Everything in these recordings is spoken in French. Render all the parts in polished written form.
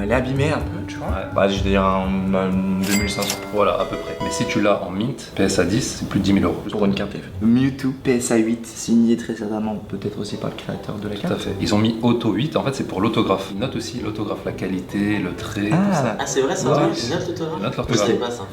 Elle est abîmée un peu, tu vois. Ouais. Bah, je veux dire un 2500 Voilà, à peu près. Mais si tu l'as en mint, PSA 10, c'est plus de 10 000 euros. pour une carte TF. Mewtwo PSA 8, signé très certainement, peut-être aussi par le créateur de la Tout carte. à fait. Ils ont mis Auto 8, en fait c'est pour l'autographe. Ils notent aussi l'autographe, la qualité, le trait, tout ça. Ah, c'est vrai, ça, Ouais. toi, une note l'autographe? Ils notent Je l'orthographe. sais pas ça.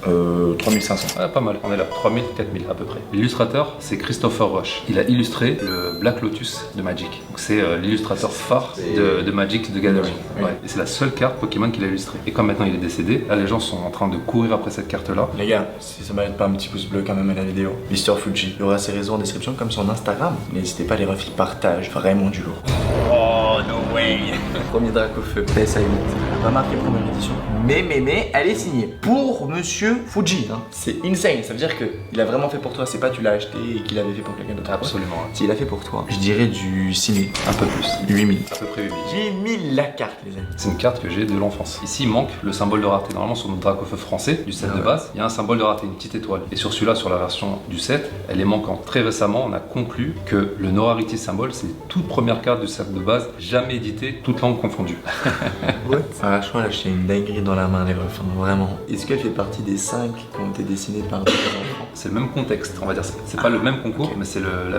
3500. Ouais, pas mal, on est là, 3000, 4000 à peu près. L'illustrateur, c'est Christopher Rush. Il a illustré le Black Lotus de Magic. Donc c'est l'illustrateur phare de Magic the Gathering. Oui. Ouais. Et c'est la seule carte Pokémon qu'il a illustrée. Et comme maintenant il est décédé, là les gens sont en train de courir après cette carte-là. Les gars, si ça m'arrête pas un petit pouce bleu quand même à la vidéo, Mister Fuji, il y aura ses réseaux en description comme son Instagram. N'hésitez pas, les refs, ils partagent vraiment du lourd. Oh, no way. Premier Dracofeu, PSA 8. Pas marqué première édition. Mais, elle est signée pour Monsieur Fuji. Hein. C'est insane, ça veut dire qu'il a vraiment fait pour toi. C'est pas tu l'as acheté et qu'il avait fait pour quelqu'un d'autre. Absolument. Ouais. S'il a fait pour toi, je dirais du signé. Un peu plus. 8000. À peu près 8000. J'ai mis la carte, les amis. C'est une carte que j'ai de l'enfance. Ici, il manque le symbole de rareté. Normalement, sur notre Dracofeu français, du set de base, il y a un symbole de rareté, une petite étoile. Et sur celui-là, sur la version du set, elle est manquante. Très récemment, on a conclu que le No Rarity Symbol, c'est la toute première carte du set de base, jamais éditée, toutes langues confondues. What? Franchement, là, j'ai une dinguerie dans la main, les refs, hein, vraiment. Est-ce qu'elle fait partie des 5 qui ont été dessinés par des enfants? C'est le même contexte, on va dire. C'est pas le même concours, mais c'est la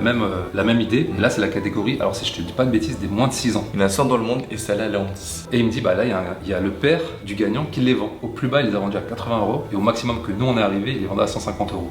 même idée. Et là, c'est la catégorie, alors si je te dis pas de bêtises, des moins de 6 ans. Il y en a 100 dans le monde et celle-là, elle est en 10. Et il me dit, bah là, il y a le père du gagnant qui les vend. Au plus bas, il les a vendus à 80 euros. Et au maximum que nous, on est arrivé, il les vendait à 150 euros.